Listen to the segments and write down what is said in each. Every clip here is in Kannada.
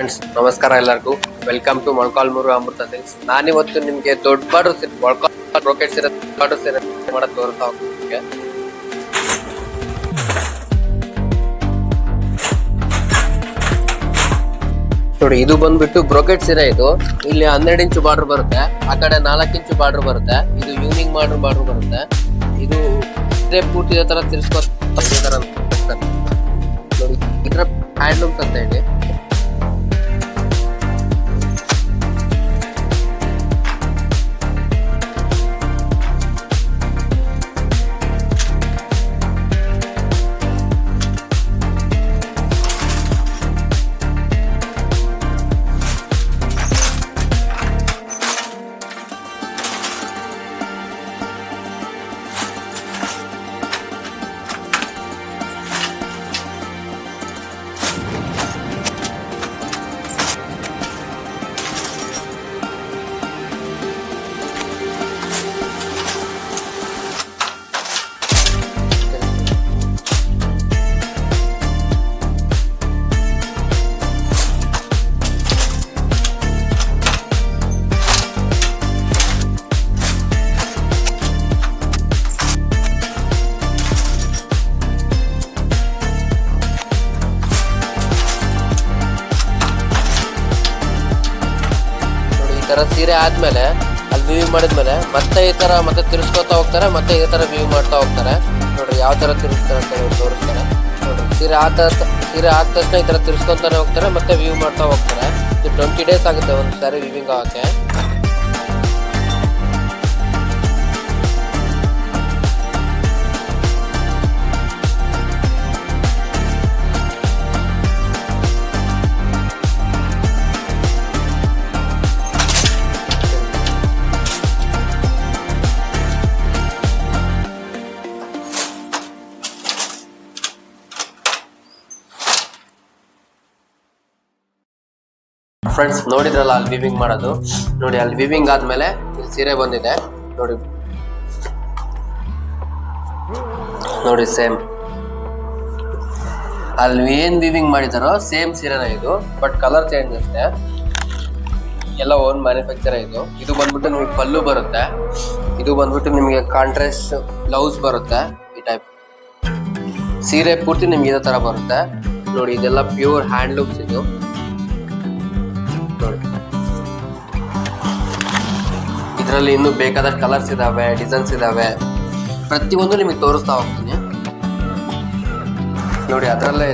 ಫ್ರೆಂಡ್ಸ್ ನಮಸ್ಕಾರ ಎಲ್ಲರಿಗೂ. Welcome to Molakalmuru Amrutha silks. ನಾನಿವತ್ತು ನಿಮ್ಗೆ ದೊಡ್ಡ ಬಾರ್ಡರ್ ಸೀರೆ ಮೊಳಕಾಲ್ ಬ್ರೋಕೆಟ್ ಸೀರೆ ಬಾರ್ಡರ್ ಸೀರೆ ಮಾಡೋದು ತೋರಿಸ್ತಾ ಹೋಗ್ತೀನಿ. ನೋಡಿ, ಇದು ಬಂದ್ಬಿಟ್ಟು ಬ್ರೋಕೆಟ್ ಸೀರೆ. ಇದು ಇಲ್ಲಿ 12 ಇಂಚು ಬಾರ್ಡರ್ ಬರುತ್ತೆ, ಆ ಕಡೆ 4 ಇಂಚು ಬಾರ್ಡರ್ ಬರುತ್ತೆ. ಇದು ಯೂನಿಂಗ್ ಬಾರ್ಡರ್ ಬರುತ್ತೆ. ಇದು ಸೀರೆ ಪೂರ್ತಿ ತರ ತಿರ್ಸ್ಕೊ ನೋಡಿ, ಇದರ ಹ್ಯಾಂಡ್ಲೂಮ್ಸ್ ಅಂತ ಹೇಳಿ. ಸೀರೆ ಆದ್ಮೇಲೆ ಅಲ್ಲಿ ವಿವಿಂಗ್ ಮಾಡಿದ್ಮೇಲೆ ಮತ್ತೆ ಈ ತರ ಮತ್ತೆ ತಿರ್ಸ್ಕೊತಾ ಹೋಗ್ತಾರೆ, ಮತ್ತೆ ಈ ತರ ವಿವಿಂಗ್ ಮಾಡ್ತಾ ಹೋಗ್ತಾರೆ. ನೋಡ್ರಿ ಯಾವ ತರ ತಿರ್ಸ್ತಾರೆ ಅಂತ ಹೇಳಿ ತೋರಿಸ್ತಾರೆ. ನೋಡ್ರಿ, ಸೀರೆ ಆದ ತಕ್ಷಣ ಈ ತರ ತಿರ್ಸ್ಕೊಂತಾನೆ ಹೋಗ್ತಾರೆ, ಮತ್ತೆ ವ್ಯೂ ಮಾಡ್ತಾ ಹೋಗ್ತಾರೆ. ಇದು 20 ಡೇಸ್ ಆಗುತ್ತೆ ಒಂದು ಸಾರಿ ವಿವಿಂಗ್ ಆಗಕ್ಕೆ. ಫ್ರೆಂಡ್ಸ್ ನೋಡಿದ್ರಲ್ಲ ಅಲ್ಲಿ ವಿವಿಂಗ್ ಮಾಡೋದು. ನೋಡಿ, ಅಲ್ಲಿ ವಿವಿಂಗ್ ಆದ್ಮೇಲೆ ಇಲ್ಲಿ ಸೀರೆ ಬಂದಿದೆ. ನೋಡಿ ಸೇಮ್ ಅಲ್ಲಿ ಏನ್ ವಿವಿಂಗ್ ಮಾಡಿದಾರೋ ಸೇಮ್ ಸೀರೆನ ಇದು, ಬಟ್ ಕಲರ್ ಚೇಂಜ್ ಅಷ್ಟೇ. ಎಲ್ಲ ಓನ್ ಮ್ಯಾನುಫ್ಯಾಕ್ಚರ್ ಇದು. ಇದು ಬಂದ್ಬಿಟ್ಟು ನಿಮಗೆ ಪಲ್ಲು ಬರುತ್ತೆ. ಇದು ಬಂದ್ಬಿಟ್ಟು ನಿಮಗೆ ಕಾಂಟ್ರಾಸ್ಟ್ ಬ್ಲೌಸ್ ಬರುತ್ತೆ. ಈ ಟೈಪ್ ಸೀರೆ ಪೂರ್ತಿ ನಿಮ್ಗೆ ಇದೇ ತರ ಬರುತ್ತೆ. ನೋಡಿ, ಇದೆಲ್ಲ ಪ್ಯೂರ್ ಹ್ಯಾಂಡ್ಲೂಮ್ಸ್. ಇದು ಇದರಲ್ಲಿ ಇನ್ನೂ ಬೇಕಾದಷ್ಟು ಕಲರ್ಸ್ ಇದಾವೆ, ಡಿಸೈನ್ಸ್ ಇದಾವೆ. ಪ್ರತಿಯೊಂದು ನಿಮಗೆ ತೋರಿಸ್ತಾ ಹೋಗ್ತೀನಿ. ನೋಡಿ, ಅದರಲ್ಲೇ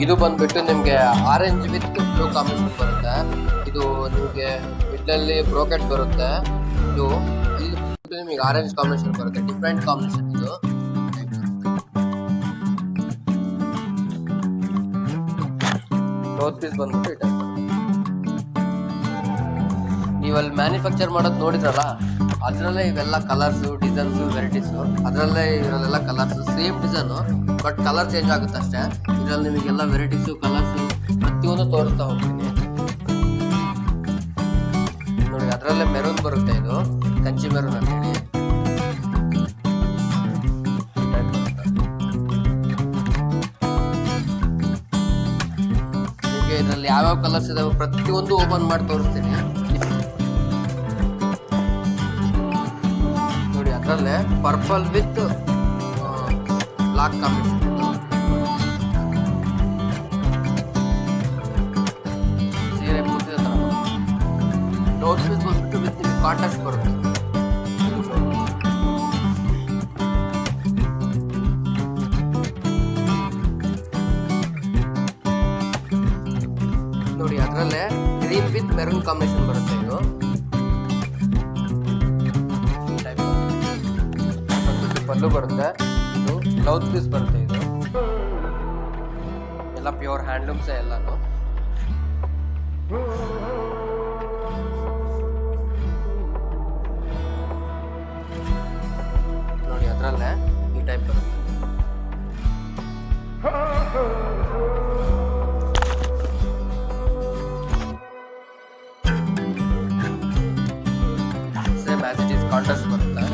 ಇದು ಬಂದ್ಬಿಟ್ಟು ನಿಮ್ಗೆ ಆರೆಂಜ್ ವಿತ್ ಬ್ಲೂ ಕಾಂಬಿನೇಷನ್ ಬರುತ್ತೆ. ಇದು ನಿಮ್ಗೆ ಮಿಡ್ಲಲ್ಲಿ ಬ್ರೋಕೆಟ್ ಬರುತ್ತೆ. ಇದು ಇಲ್ಲಿ ನಿಮಗೆ ಆರೆಂಜ್ ಕಾಂಬಿನೇಷನ್ ಬರುತ್ತೆ, ಡಿಫ್ರೆಂಟ್ ಕಾಂಬಿನೇಷನ್. ಇದು ಬ್ಲೌಸ್ ಪೀಸ್ ಬಂದ್ಬಿಟ್ಟು ನೀವಲ್ಲಿ ಮ್ಯಾನುಫ್ಯಾಕ್ಚರ್ ಮಾಡೋದು ನೋಡಿದ್ರಲ್ಲ, ಅದರಲ್ಲೇ ಇವೆಲ್ಲ ಕಲರ್ಸ್, ಡಿಸೈನ್ಸ್, ವೆರೈಟೀಸ್. ಅದರಲ್ಲೇ ಇವರಲ್ಲೆಲ್ಲ colours same design, but colour change ಆಗುತ್ತೆ ಅಷ್ಟೇ. ಇದರಲ್ಲಿ ನಿಮಗೆಲ್ಲ ವೆರೈಟೀಸು, ಕಲರ್ಸು ಪ್ರತಿಯೊಂದು ತೋರಿಸ್ತಾ ಹೋಗ್ತೀನಿ. ನೋಡಿ, ಅದರಲ್ಲೇ ಮೆರೂನ್ ಬರುತ್ತೆ. ಇದು ಕಂಚಿ ಮೆರೂನ್ ಅಂತ ಹೇಳಿ. ನಿಮಗೆ ಇದರಲ್ಲಿ ಯಾವ್ಯಾವ ಕಲರ್ಸ್ ಇದಾವೆ ಪ್ರತಿಯೊಂದು ಓಪನ್ ಮಾಡಿ ತೋರಿಸ್ತೀನಿ. ಅದರಲ್ಲೇ ಪರ್ಪಲ್ ವಿತ್ ಬ್ಲಾಕ್ ಕಾಂಬಿನೇಷನ್. ಸೀರೆ ಪೂರ್ತಿ ಬ್ಲೌಸ್ ಪೀಸ್ ಬಂದ್ಬಿಟ್ಟು ವಿತ್ ಕಾಂಟ್ರಾಸ್ಟ್ ಬರುತ್ತೆ. ನೋಡಿ, ಅದರಲ್ಲೇ ಗ್ರೀನ್ ವಿತ್ ಮೆರೂನ್ ಕಾಂಬಿನೇಷನ್ ಬರುತ್ತೆ. ಇದು ಪಲ್ಲು ಬರುತ್ತೆ. ಇದು ಬ್ಲೌಸ್ ಪೀಸ್ ಬರುತ್ತೆ. ಇದು ಎಲ್ಲ ಪ್ಯೂರ್ ಹ್ಯಾಂಡ್ಲೂಮ್ಸ್ ಎಲ್ಲಾನು. ನೋಡಿ, ಅದರಲ್ಲೇ ಈ ಟೈಪ್ ಬರುತ್ತೆ. Same as it is contrast ಬರುತ್ತೆ.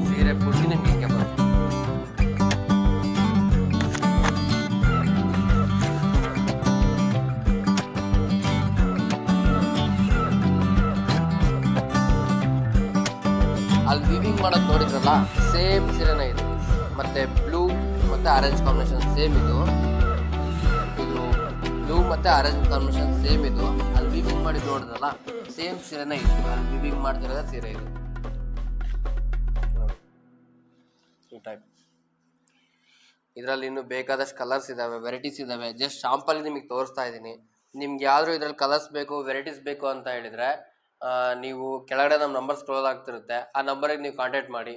ಸೀರೆ ಪೂರ್ತಿ ನಿಮಗೆ ಬರುತ್ತೆ. ವೀವಿಂಗ್ ಮಾಡೋದು ನೋಡಿದ್ರಲ್ಲ, ಸೇಮ್ ಸೀರೆನೇ ಇದು. ಮತ್ತೆ ಬ್ಲೂ ಮತ್ತೆ ಆರೆಂಜ್ ಕಾಂಬಿನೇಷನ್ ಸೇಮ್ ಇದು. ಬ್ಲೂ ಮತ್ತೆ ಆರೆಂಜ್ ಕಾಂಬಿನೇಷನ್ ಸೇಮ್ ಇದು. ಅಲ್ಲಿ ವೀವಿಂಗ್ ಮಾಡಿ ನೋಡಿದ್ರಲ್ಲ, ಸೇಮ್ ಸೀರೆನೇ ಇದು. ಅಲ್ಲಿ ವೀವಿಂಗ್ ಮಾಡ್ತಿರೋದೇ ಸೀರೆ ಇದು. ಈ ಟೈಪ್ ಇದರಲ್ಲಿ ಇನ್ನೂ ಬೇಕಾದಷ್ಟು ಕಲರ್ಸ್ ಇದಾವೆ, ವೆರೈಟೀಸ್ ಇದಾವೆ. ಜಸ್ಟ್ ಶಾಂಪಲ್ ನಿಮಗೆ ತೋರಿಸ್ತಾ ಇದ್ದೀನಿ. ನಿಮ್ಗೆ ಯಾವ್ದು ಇದ್ರಲ್ಲಿ ಕಲರ್ಸ್ ಬೇಕು, ವೆರೈಟೀಸ್ ಬೇಕು ಅಂತ ಹೇಳಿದ್ರೆ ನೀವು ಕೆಳಗಡೆ ನಮ್ಮ ನಂಬರ್ ಸ್ಕ್ರೋಲ್ ಆಗ್ತಿರುತ್ತೆ. ಆ ನಂಬರಿಗೆ ನೀವು ಕಾಂಟ್ಯಾಕ್ಟ್ ಮಾಡಿ.